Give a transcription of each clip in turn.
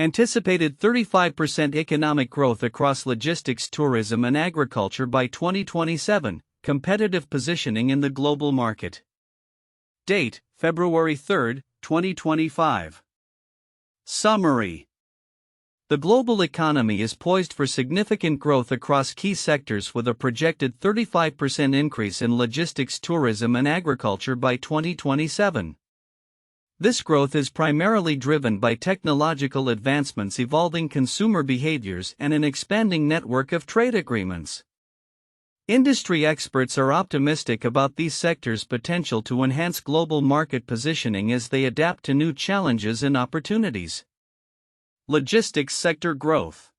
Anticipated 35% economic growth across logistics, tourism, and agriculture by 2027. Competitive positioning in the global market. Date: February 3, 2025. Summary. The global economy is poised for significant growth across key sectors with a projected 35% increase in logistics, tourism, and agriculture by 2027. This growth is primarily driven by technological advancements, evolving consumer behaviors, and an expanding network of trade agreements. Industry experts are optimistic about these sectors' potential to enhance global market positioning as they adapt to new challenges and opportunities. Logistics sector growth.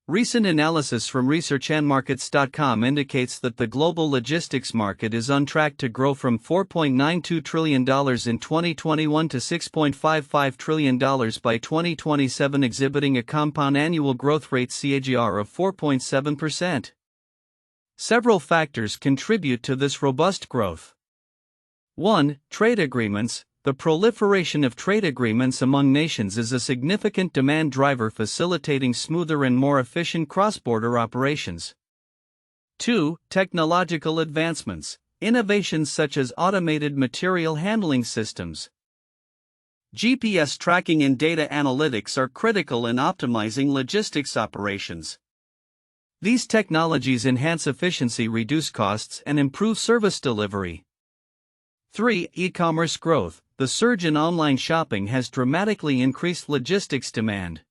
Recent analysis from researchandmarkets.com indicates that the global logistics market is on track to grow from $4.92 trillion in 2021 to $6.55 trillion by 2027, exhibiting a compound annual growth rate (CAGR) of 4.7%. Several factors contribute to this robust growth. 1. Trade agreements. The proliferation of trade agreements among nations is a significant demand driver, facilitating smoother and more efficient cross-border operations. 2. Technological advancements. Innovations such as automated material handling systems, GPS tracking, and data analytics are critical in optimizing logistics operations. These technologies enhance efficiency, reduce costs, and improve service delivery. 3. E-commerce growth. The surge in online shopping has dramatically increased logistics demand.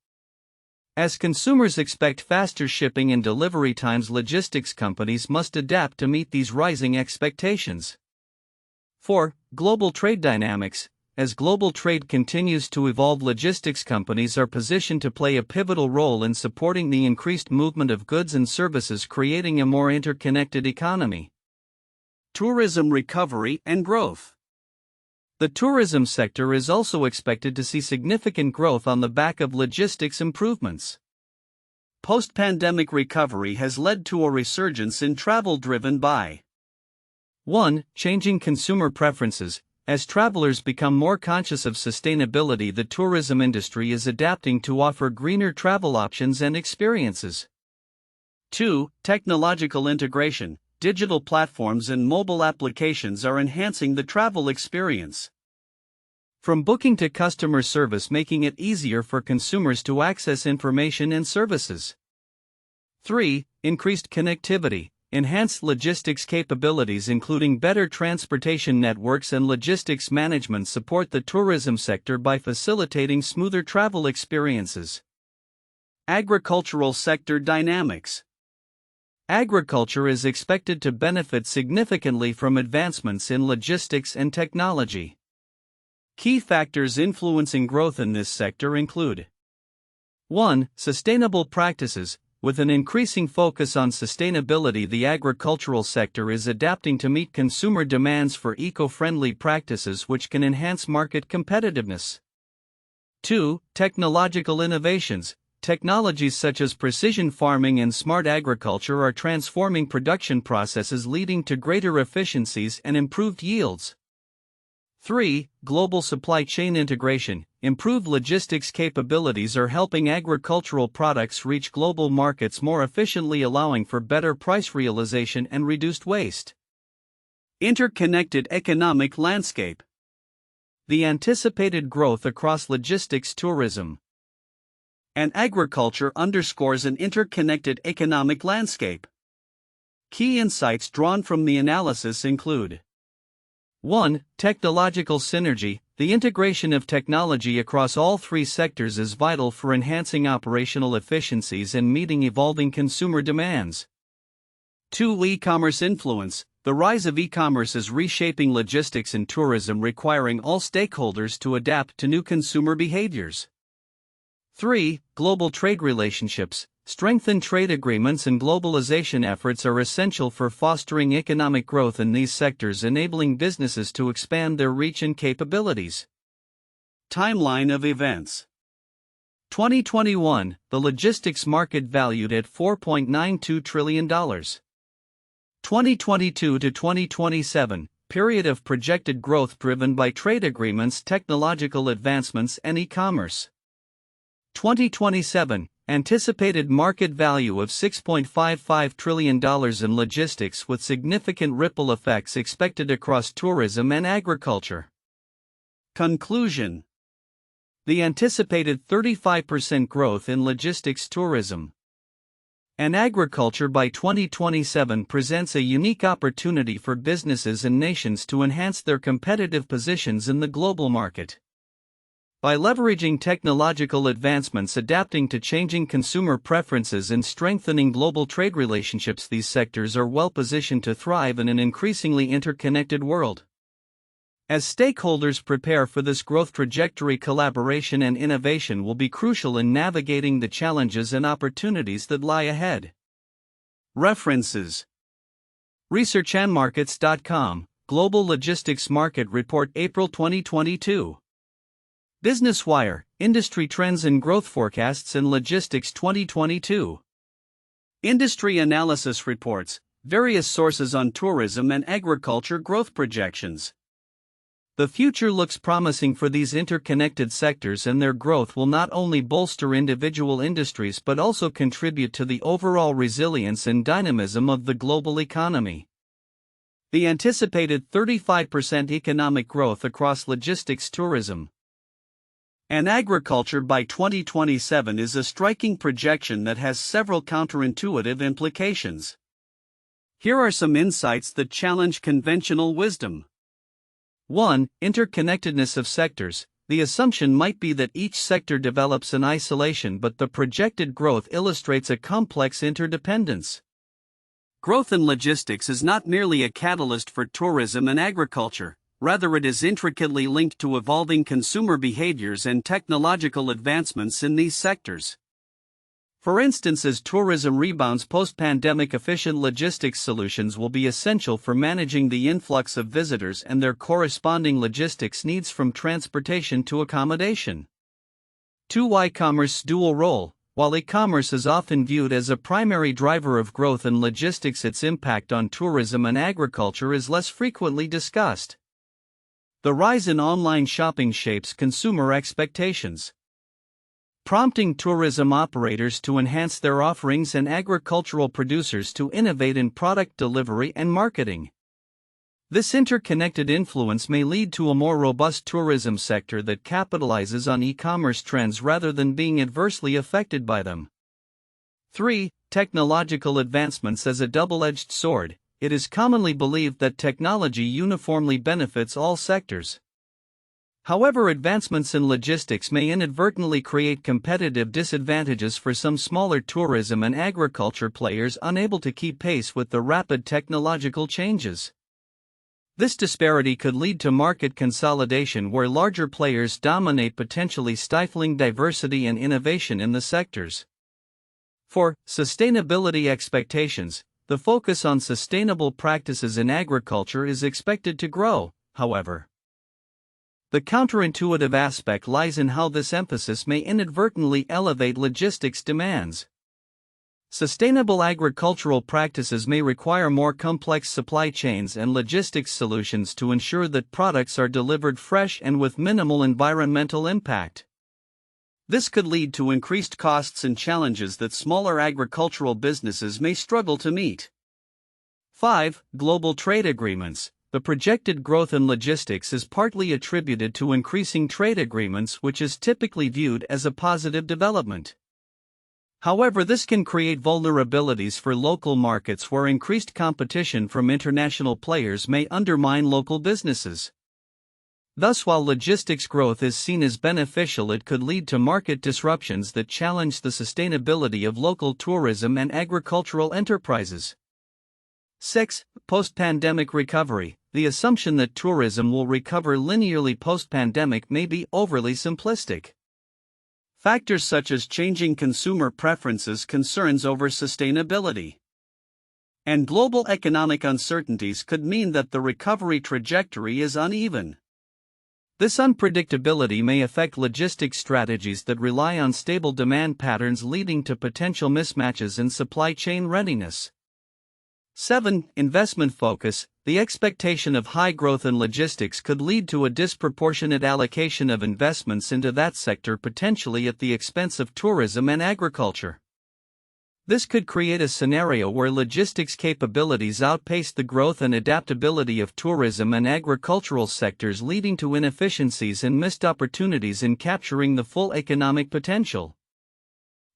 As consumers expect faster shipping and delivery times, logistics companies must adapt to meet these rising expectations. 4. Global trade dynamics. As global trade continues to evolve, logistics companies are positioned to play a pivotal role in supporting the increased movement of goods and services, creating a more interconnected economy. Tourism recovery and growth. The tourism sector is also expected to see significant growth on the back of logistics improvements. Post-pandemic recovery has led to a resurgence in travel driven by 1. Changing consumer preferences. As travelers become more conscious of sustainability, the tourism industry is adapting to offer greener travel options and experiences. 2. Technological integration. Digital platforms and mobile applications are enhancing the travel experience, from booking to customer service, making it easier for consumers to access information and services. 3. Increased connectivity. Enhanced logistics capabilities, including better transportation networks and logistics management, support the tourism sector by facilitating smoother travel experiences. Agricultural sector dynamics. Agriculture is expected to benefit significantly from advancements in logistics and technology. Key factors influencing growth in this sector include 1. Sustainable practices. With an increasing focus on sustainability, the agricultural sector is adapting to meet consumer demands for eco-friendly practices, which can enhance market competitiveness. 2. Technological innovations. Technologies such as precision farming and smart agriculture are transforming production processes, leading to greater efficiencies and improved yields. 3. Global supply chain integration. Improved logistics capabilities are helping agricultural products reach global markets more efficiently, allowing for better price realization and reduced waste. Interconnected economic landscape. The anticipated growth across logistics, tourism, and agriculture underscores an interconnected economic landscape. Key insights drawn from the analysis include 1. Technological synergy. The integration of technology across all three sectors is vital for enhancing operational efficiencies and meeting evolving consumer demands. 2. E-commerce influence. The rise of e-commerce is reshaping logistics and tourism, requiring all stakeholders to adapt to new consumer behaviors. 3. Global trade relationships. Strengthened trade agreements and globalization efforts are essential for fostering economic growth in these sectors, enabling businesses to expand their reach and capabilities. Timeline of events. 2021, the logistics market valued at $4.92 trillion. 2022 to 2027, period of projected growth driven by trade agreements, technological advancements, and e-commerce. 2027, anticipated market value of $6.55 trillion in logistics with significant ripple effects expected across tourism and agriculture. Conclusion: the anticipated 35% growth in logistics, tourism, and agriculture by 2027 presents a unique opportunity for businesses and nations to enhance their competitive positions in the global market. By leveraging technological advancements, adapting to changing consumer preferences, and strengthening global trade relationships, these sectors are well positioned to thrive in an increasingly interconnected world. As stakeholders prepare for this growth trajectory, collaboration and innovation will be crucial in navigating the challenges and opportunities that lie ahead. References: researchandmarkets.com, Global Logistics Market Report, April 2022. Business Wire, Industry Trends and Growth Forecasts in Logistics 2022. Industry Analysis Reports, various sources on tourism and agriculture growth projections. The future looks promising for these interconnected sectors, and their growth will not only bolster individual industries but also contribute to the overall resilience and dynamism of the global economy. The anticipated 35% economic growth across logistics, tourism, and agriculture by 2027 is a striking projection that has several counterintuitive implications. Here are some insights that challenge conventional wisdom. 1. Interconnectedness of sectors. The assumption might be that each sector develops in isolation, but the projected growth illustrates a complex interdependence. Growth in logistics is not merely a catalyst for tourism and agriculture, rather it is intricately linked to evolving consumer behaviors and technological advancements in these sectors. For instance, as tourism rebounds post-pandemic, efficient logistics solutions will be essential for managing the influx of visitors and their corresponding logistics needs, from transportation to accommodation. 2. E-commerce's dual role. While e-commerce is often viewed as a primary driver of growth in logistics, its impact on tourism and agriculture is less frequently discussed. The rise in online shopping shapes consumer expectations, prompting tourism operators to enhance their offerings and agricultural producers to innovate in product delivery and marketing. This interconnected influence may lead to a more robust tourism sector that capitalizes on e-commerce trends rather than being adversely affected by them. 3. Technological advancements as a double-edged sword. It is commonly believed that technology uniformly benefits all sectors. However, advancements in logistics may inadvertently create competitive disadvantages for some smaller tourism and agriculture players unable to keep pace with the rapid technological changes. This disparity could lead to market consolidation where larger players dominate, potentially stifling diversity and innovation in the sectors. 4. Sustainability expectations. The focus on sustainable practices in agriculture is expected to grow, however. The counterintuitive aspect lies in how this emphasis may inadvertently elevate logistics demands. Sustainable agricultural practices may require more complex supply chains and logistics solutions to ensure that products are delivered fresh and with minimal environmental impact. This could lead to increased costs and challenges that smaller agricultural businesses may struggle to meet. 5. Global trade agreements. The projected growth in logistics is partly attributed to increasing trade agreements, which is typically viewed as a positive development. However, this can create vulnerabilities for local markets where increased competition from international players may undermine local businesses. Thus, while logistics growth is seen as beneficial, it could lead to market disruptions that challenge the sustainability of local tourism and agricultural enterprises. 6. Post-pandemic recovery. The assumption that tourism will recover linearly post-pandemic may be overly simplistic. Factors such as changing consumer preferences, concerns over sustainability, and global economic uncertainties could mean that the recovery trajectory is uneven. This unpredictability may affect logistics strategies that rely on stable demand patterns, leading to potential mismatches in supply chain readiness. 7. Investment focus. the expectation of high growth in logistics could lead to a disproportionate allocation of investments into that sector, potentially at the expense of tourism and agriculture. This could create a scenario where logistics capabilities outpace the growth and adaptability of tourism and agricultural sectors, leading to inefficiencies and missed opportunities in capturing the full economic potential.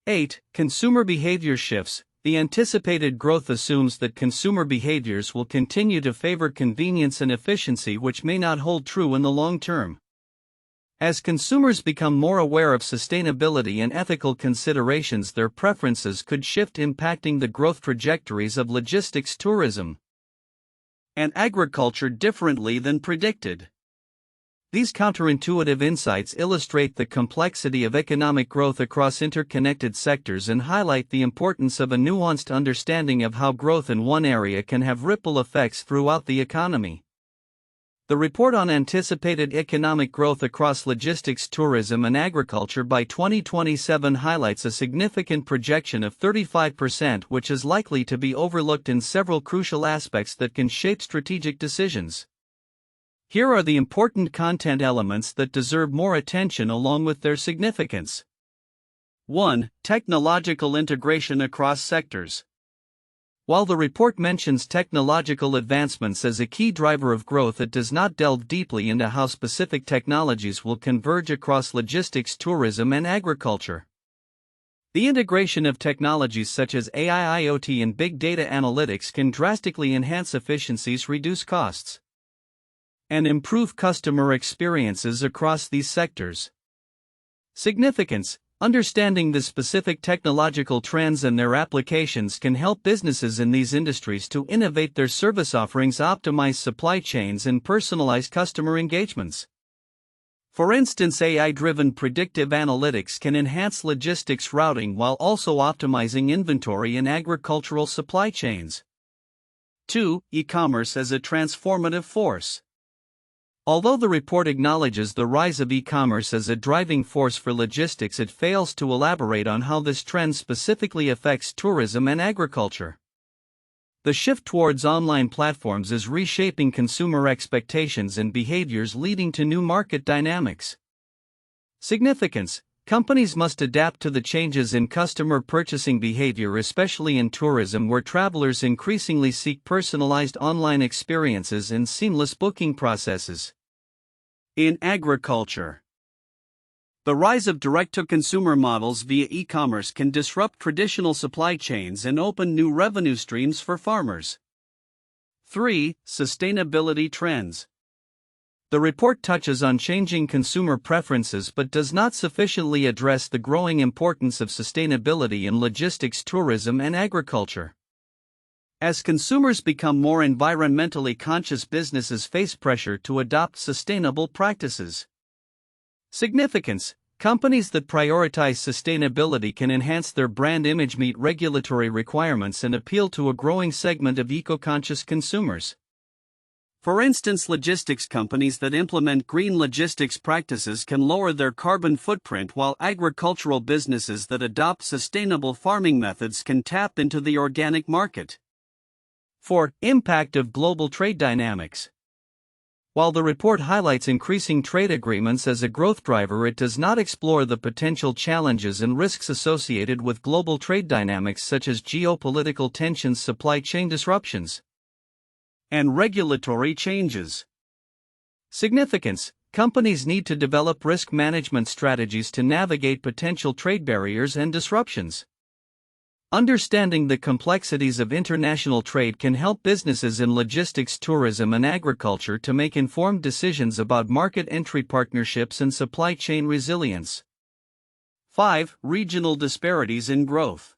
8. Consumer behavior shifts. The anticipated growth assumes that consumer behaviors will continue to favor convenience and efficiency, which may not hold true in the long term. As consumers become more aware of sustainability and ethical considerations, their preferences could shift, impacting the growth trajectories of logistics, tourism, and agriculture differently than predicted. These counterintuitive insights illustrate the complexity of economic growth across interconnected sectors and highlight the importance of a nuanced understanding of how growth in one area can have ripple effects throughout the economy. The report on anticipated economic growth across logistics, tourism, and agriculture by 2027 highlights a significant projection of 35%, which is likely to be overlooked in several crucial aspects that can shape strategic decisions. Here are the important content elements that deserve more attention along with their significance. 1. Technological integration across sectors. While the report mentions technological advancements as a key driver of growth, it does not delve deeply into how specific technologies will converge across logistics, tourism, and agriculture. The integration of technologies such as AI, IoT, and big data analytics can drastically enhance efficiencies, reduce costs, and improve customer experiences across these sectors. Significance. Understanding the specific technological trends and their applications can help businesses in these industries to innovate their service offerings, optimize supply chains, and personalize customer engagements. For instance, AI-driven predictive analytics can enhance logistics routing while also optimizing inventory in agricultural supply chains. 2. E-commerce as a transformative force. Although the report acknowledges the rise of e-commerce as a driving force for logistics, it fails to elaborate on how this trend specifically affects tourism and agriculture. The shift towards online platforms is reshaping consumer expectations and behaviors, leading to new market dynamics. Significance. Companies must adapt to the changes in customer purchasing behavior, especially in tourism, where travelers increasingly seek personalized online experiences and seamless booking processes. In agriculture, the rise of direct-to-consumer models via e-commerce can disrupt traditional supply chains and open new revenue streams for farmers. 3. Sustainability trends. The report touches on changing consumer preferences but does not sufficiently address the growing importance of sustainability in logistics, tourism, and agriculture. As consumers become more environmentally conscious, businesses face pressure to adopt sustainable practices. Significance. Companies that prioritize sustainability can enhance their brand image, meet regulatory requirements, and appeal to a growing segment of eco-conscious consumers. For instance, logistics companies that implement green logistics practices can lower their carbon footprint, while agricultural businesses that adopt sustainable farming methods can tap into the organic market. 4. Impact of global trade dynamics. While the report highlights increasing trade agreements as a growth driver, it does not explore the potential challenges and risks associated with global trade dynamics such as geopolitical tensions, supply chain disruptions, and regulatory changes. Significance. Companies need to develop risk management strategies to navigate potential trade barriers and disruptions. Understanding the complexities of international trade can help businesses in logistics, tourism, and agriculture to make informed decisions about market entry, partnerships, and supply chain resilience. 5. Regional disparities in growth.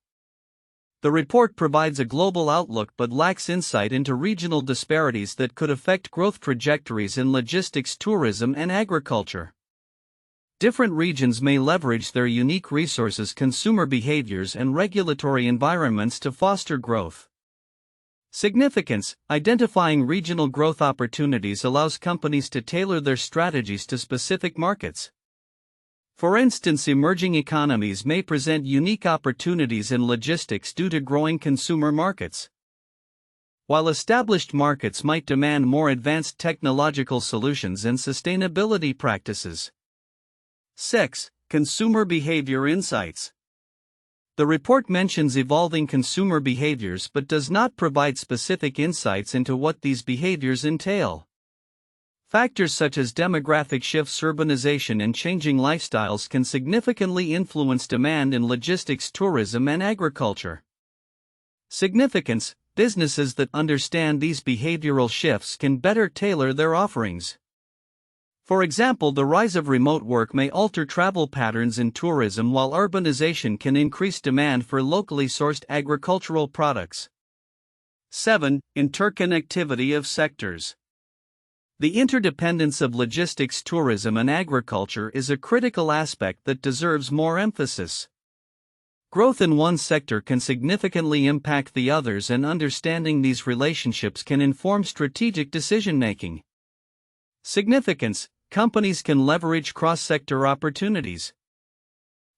The report provides a global outlook but lacks insight into regional disparities that could affect growth trajectories in logistics, tourism, and agriculture. Different regions may leverage their unique resources, consumer behaviors, and regulatory environments to foster growth. Significance. Identifying regional growth opportunities allows companies to tailor their strategies to specific markets. For instance, emerging economies may present unique opportunities in logistics due to growing consumer markets. while established markets might demand more advanced technological solutions and sustainability practices. 6. Consumer behavior insights. The report mentions evolving consumer behaviors but does not provide specific insights into what these behaviors entail. Factors such as demographic shifts, urbanization, and changing lifestyles can significantly influence demand in logistics, tourism, and agriculture. Significance: businesses that understand these behavioral shifts can better tailor their offerings. For example, the rise of remote work may alter travel patterns in tourism, while urbanization can increase demand for locally sourced agricultural products. 7. Interconnectivity of sectors. The interdependence of logistics, tourism, and agriculture is a critical aspect that deserves more emphasis. Growth in one sector can significantly impact the others, and understanding these relationships can inform strategic decision-making. Significance: companies can leverage cross-sector opportunities,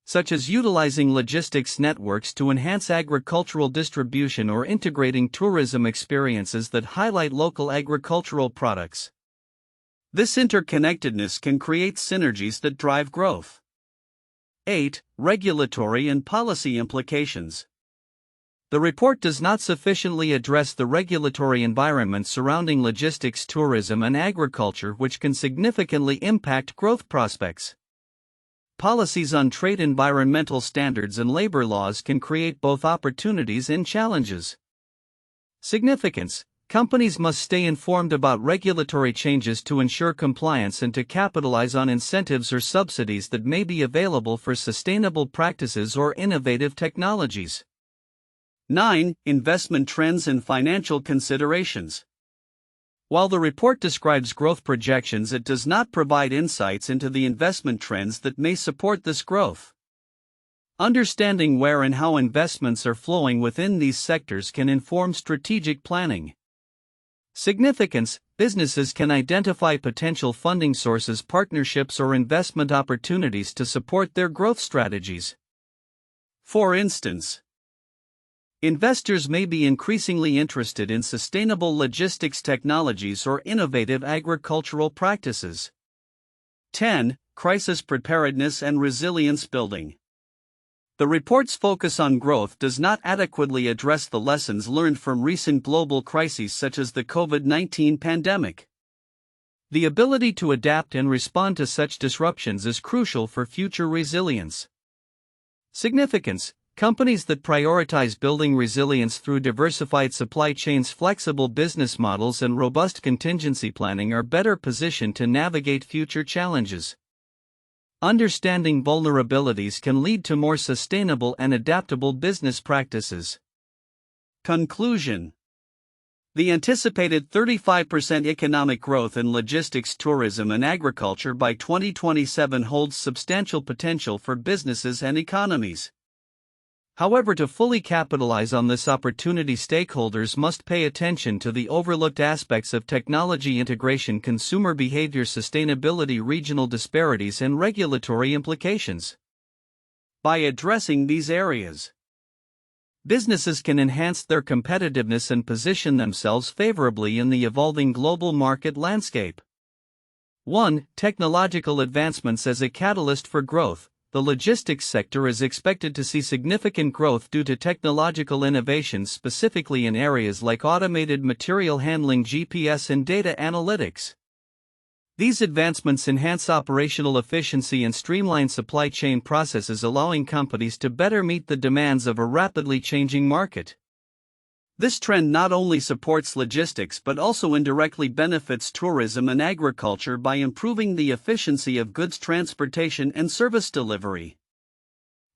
such as utilizing logistics networks to enhance agricultural distribution or integrating tourism experiences that highlight local agricultural products. This interconnectedness can create synergies that drive growth. 8. Regulatory and policy implications. The report does not sufficiently address the regulatory environment surrounding logistics, tourism, and agriculture, which can significantly impact growth prospects. Policies on trade, environmental standards, and labor laws can create both opportunities and challenges. Significance: companies must stay informed about regulatory changes to ensure compliance and to capitalize on incentives or subsidies that may be available for sustainable practices or innovative technologies. 9. Investment trends and financial considerations. While the report describes growth projections, it does not provide insights into the investment trends that may support this growth. Understanding where and how investments are flowing within these sectors can inform strategic planning. Significance: businesses can identify potential funding sources, partnerships, or investment opportunities to support their growth strategies. For instance, investors may be increasingly interested in sustainable logistics technologies or innovative agricultural practices. 10. Crisis preparedness and resilience building. The report's focus on growth does not adequately address the lessons learned from recent global crises such as the COVID-19 pandemic. The ability to adapt and respond to such disruptions is crucial for future resilience. Significance: companies that prioritize building resilience through diversified supply chains, flexible business models, and robust contingency planning are better positioned to navigate future challenges. Understanding vulnerabilities can lead to more sustainable and adaptable business practices. Conclusion: the anticipated 35% economic growth in logistics, tourism, and agriculture by 2027 holds substantial potential for businesses and economies. However, to fully capitalize on this opportunity, stakeholders must pay attention to the overlooked aspects of technology integration, consumer behavior, sustainability, regional disparities, and regulatory implications. By addressing these areas, businesses can enhance their competitiveness and position themselves favorably in the evolving global market landscape. 1. Technological advancements as a catalyst for growth. The logistics sector is expected to see significant growth due to technological innovations, specifically in areas like automated material handling, GPS, and data analytics. These advancements enhance operational efficiency and streamline supply chain processes, allowing companies to better meet the demands of a rapidly changing market. This trend not only supports logistics but also indirectly benefits tourism and agriculture by improving the efficiency of goods transportation and service delivery.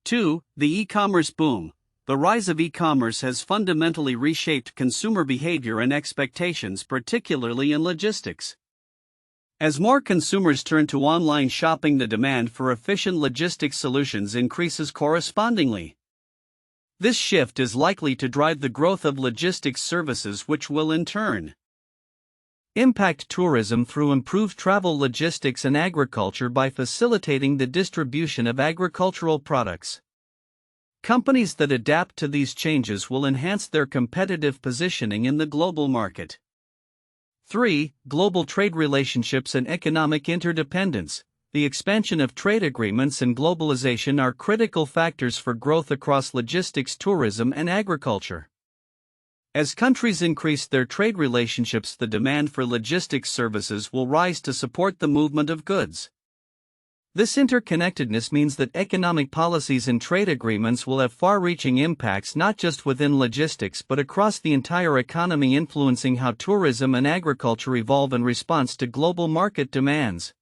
2. The e-commerce boom. The rise of e-commerce has fundamentally reshaped consumer behavior and expectations, particularly in logistics. As more consumers turn to online shopping, the demand for efficient logistics solutions increases correspondingly. This shift is likely to drive the growth of logistics services, which will in turn impact tourism through improved travel, logistics, and agriculture by facilitating the distribution of agricultural products. Companies that adapt to these changes will enhance their competitive positioning in the global market. 3. Global trade relationships and economic interdependence. The expansion of trade agreements and globalization are critical factors for growth across logistics, tourism, and agriculture. As countries increase their trade relationships, the demand for logistics services will rise to support the movement of goods. This interconnectedness means that economic policies and trade agreements will have far-reaching impacts not just within logistics but across the entire economy, influencing how tourism and agriculture evolve in response to global market demands.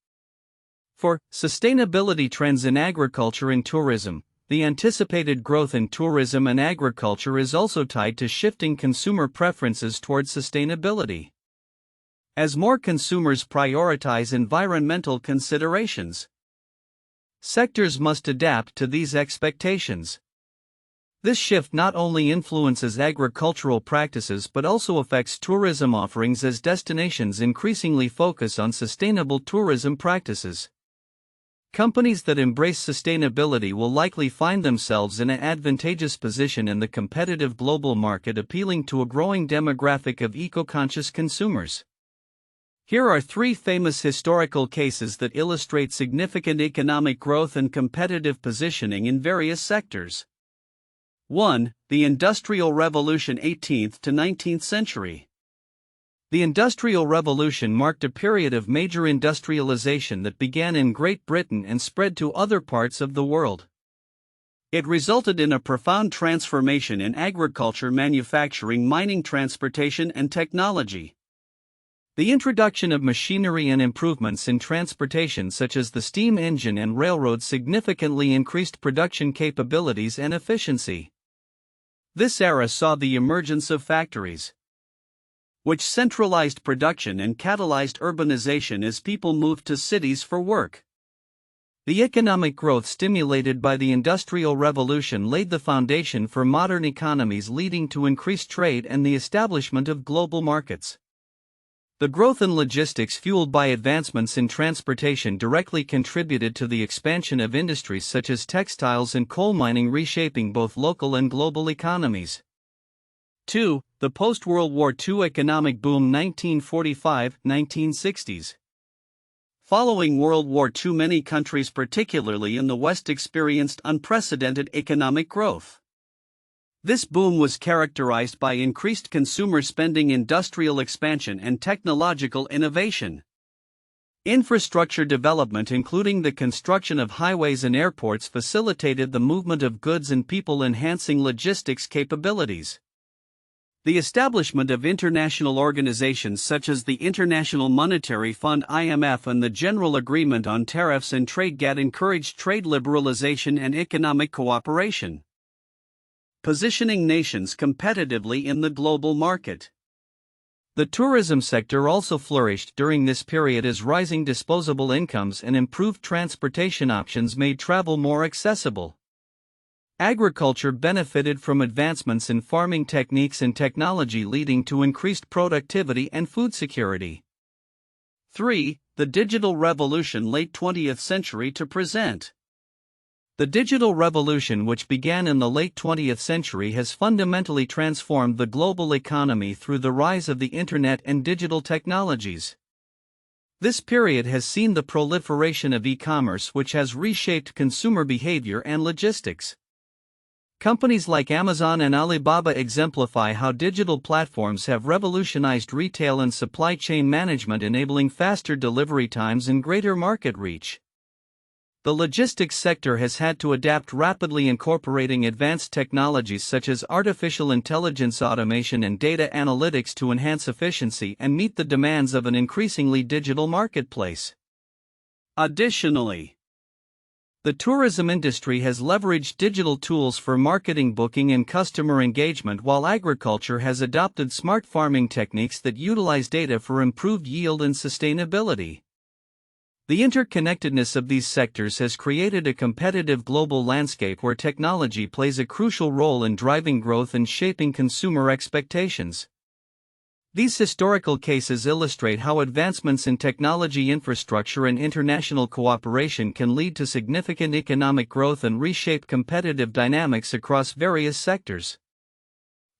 4. Sustainability trends in agriculture and tourism. The anticipated growth in tourism and agriculture is also tied to shifting consumer preferences towards sustainability. As more consumers prioritize environmental considerations, sectors must adapt to these expectations. This shift not only influences agricultural practices but also affects tourism offerings as destinations increasingly focus on sustainable tourism practices. Companies that embrace sustainability will likely find themselves in an advantageous position in the competitive global market, appealing to a growing demographic of eco-conscious consumers. Here are 3 famous historical cases that illustrate significant economic growth and competitive positioning in various sectors. 1. The Industrial Revolution, 18th to 19th century. The Industrial Revolution marked a period of major industrialization that began in Great Britain and spread to other parts of the world. It resulted in a profound transformation in agriculture, manufacturing, mining, transportation, and technology. The introduction of machinery and improvements in transportation such as the steam engine and railroads significantly increased production capabilities and efficiency. This era saw the emergence of factories, which centralized production and catalyzed urbanization as people moved to cities for work. The economic growth stimulated by the Industrial Revolution laid the foundation for modern economies, leading to increased trade and the establishment of global markets. The growth in logistics, fueled by advancements in transportation, directly contributed to the expansion of industries such as textiles and coal mining, reshaping both local and global economies. 2. The post-World War II economic boom, 1945-1960s. Following World War II, many countries, particularly in the West, experienced unprecedented economic growth. This boom was characterized by increased consumer spending, industrial expansion, and technological innovation. Infrastructure development, including the construction of highways and airports, facilitated the movement of goods and people, enhancing logistics capabilities. The establishment of international organizations such as the International Monetary Fund (IMF) and the General Agreement on Tariffs and Trade (GATT) encouraged trade liberalization and economic cooperation, positioning nations competitively in the global market. The tourism sector also flourished during this period as rising disposable incomes and improved transportation options made travel more accessible. Agriculture benefited from advancements in farming techniques and technology, leading to increased productivity and food security. 3. The Digital Revolution, late 20th century to present. The digital revolution, which began in the late 20th century, has fundamentally transformed the global economy through the rise of the Internet and digital technologies. This period has seen the proliferation of e-commerce, which has reshaped consumer behavior and logistics. Companies like Amazon and Alibaba exemplify how digital platforms have revolutionized retail and supply chain management, enabling faster delivery times and greater market reach. The logistics sector has had to adapt rapidly, incorporating advanced technologies such as artificial intelligence, automation, and data analytics to enhance efficiency and meet the demands of an increasingly digital marketplace. Additionally, the tourism industry has leveraged digital tools for marketing, booking, and customer engagement, while agriculture has adopted smart farming techniques that utilize data for improved yield and sustainability. The interconnectedness of these sectors has created a competitive global landscape where technology plays a crucial role in driving growth and shaping consumer expectations. These historical cases illustrate how advancements in technology infrastructure and international cooperation can lead to significant economic growth and reshape competitive dynamics across various sectors.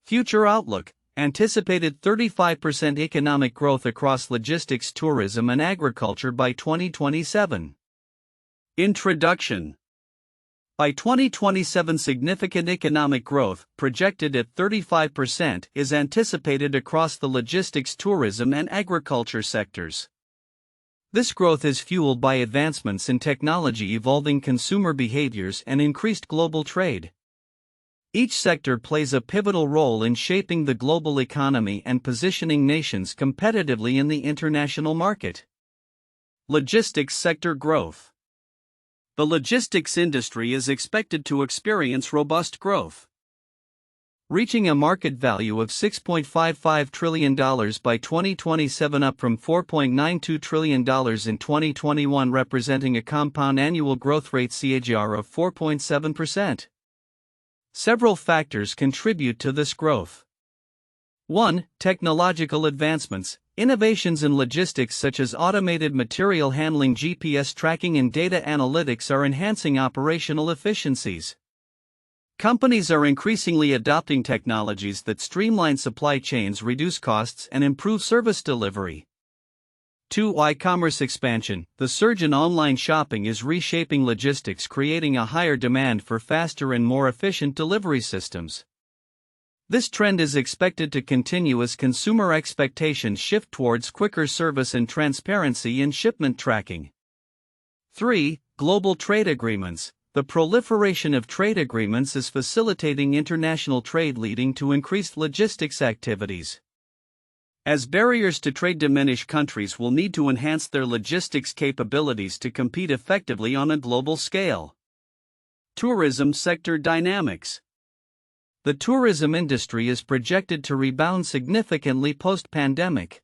Future outlook: anticipated 35% economic growth across logistics, tourism, and agriculture by 2027. Introduction. By 2027, significant economic growth, projected at 35%, is anticipated across the logistics, tourism, and agriculture sectors. This growth is fueled by advancements in technology, evolving consumer behaviors, and increased global trade. Each sector plays a pivotal role in shaping the global economy and positioning nations competitively in the international market. Logistics sector growth. The logistics industry is expected to experience robust growth, reaching a market value of $6.55 trillion by 2027, up from $4.92 trillion in 2021, representing a compound annual growth rate (CAGR) of 4.7%. Several factors contribute to this growth. 1. Technological advancements. Innovations in logistics such as automated material handling, GPS tracking, and data analytics are enhancing operational efficiencies. Companies are increasingly adopting technologies that streamline supply chains, reduce costs, and improve service delivery. 2. E-commerce expansion. The surge in online shopping is reshaping logistics, creating a higher demand for faster and more efficient delivery systems. This trend is expected to continue as consumer expectations shift towards quicker service and transparency in shipment tracking. 3. Global trade agreements. The proliferation of trade agreements is facilitating international trade, leading to increased logistics activities. As barriers to trade diminish, countries will need to enhance their logistics capabilities to compete effectively on a global scale. Tourism sector dynamics. The tourism industry is projected to rebound significantly post-pandemic,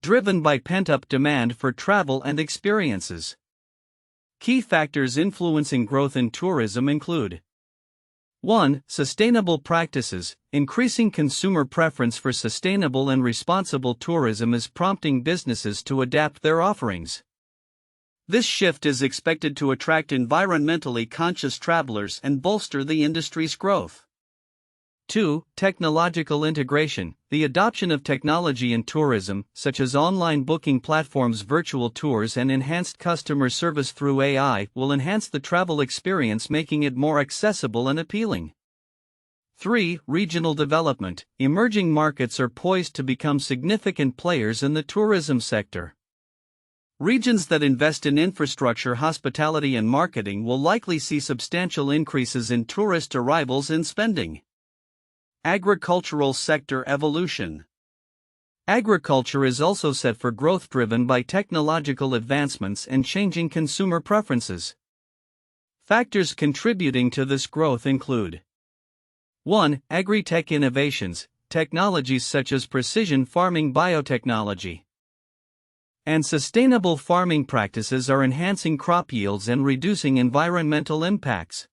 driven by pent-up demand for travel and experiences. Key factors influencing growth in tourism include: 1. Sustainable practices. Increasing consumer preference for sustainable and responsible tourism is prompting businesses to adapt their offerings. This shift is expected to attract environmentally conscious travelers and bolster the industry's growth. 2. Technological integration. The adoption of technology in tourism, such as online booking platforms, virtual tours, and enhanced customer service through AI, will enhance the travel experience, making it more accessible and appealing. 3. Regional development. Emerging markets are poised to become significant players in the tourism sector. Regions that invest in infrastructure, hospitality, and marketing will likely see substantial increases in tourist arrivals and spending. Agricultural sector evolution. Agriculture is also set for growth, driven by technological advancements and changing consumer preferences. Factors contributing to this growth include: 1. Agri-tech innovations. Technologies such as precision farming, biotechnology, and sustainable farming practices are enhancing crop yields and reducing environmental impacts.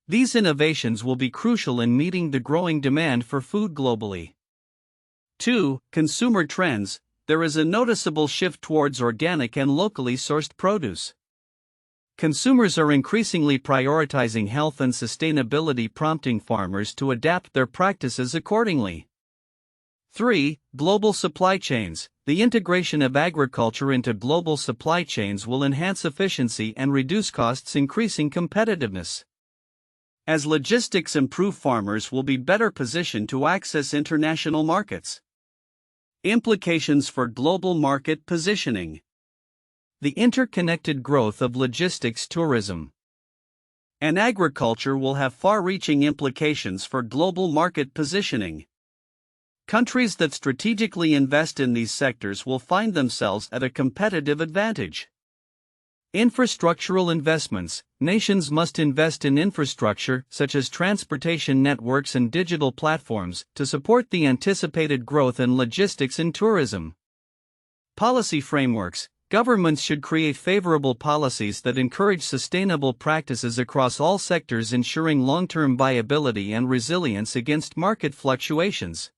These innovations will be crucial in meeting the growing demand for food globally. 2. Consumer trends. There is a noticeable shift towards organic and locally sourced produce. Consumers are increasingly prioritizing health and sustainability, prompting farmers to adapt their practices accordingly. 3. Global supply chains. The integration of agriculture into global supply chains will enhance efficiency and reduce costs, increasing competitiveness. As logistics improve, farmers will be better positioned to access international markets. Implications for global market positioning. The interconnected growth of logistics, tourism, and agriculture will have far-reaching implications for global market positioning. Countries that strategically invest in these sectors will find themselves at a competitive advantage. Infrastructural investments. Nations must invest in infrastructure, such as transportation networks and digital platforms, to support the anticipated growth in logistics and tourism. Policy frameworks. Governments should create favorable policies that encourage sustainable practices across all sectors, ensuring long-term viability and resilience against market fluctuations.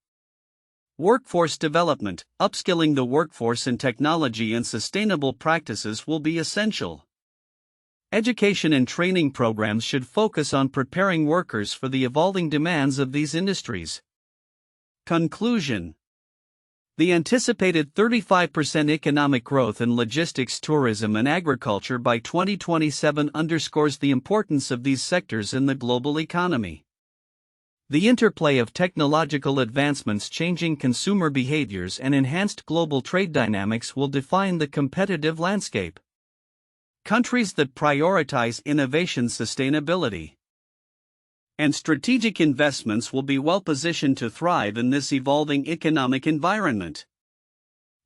Workforce development, upskilling the workforce in technology and sustainable practices will be essential. Education and training programs should focus on preparing workers for the evolving demands of these industries. Conclusion: the anticipated 35% economic growth in logistics, tourism, and agriculture by 2027 underscores the importance of these sectors in the global economy. The interplay of technological advancements changing consumer behaviors and enhanced global trade dynamics will define the competitive landscape. Countries that prioritize innovation, sustainability, and strategic investments will be well positioned to thrive in this evolving economic environment.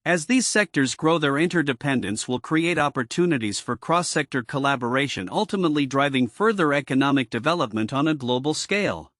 As these sectors grow, their interdependence will create opportunities for cross-sector collaboration, ultimately driving further economic development on a global scale.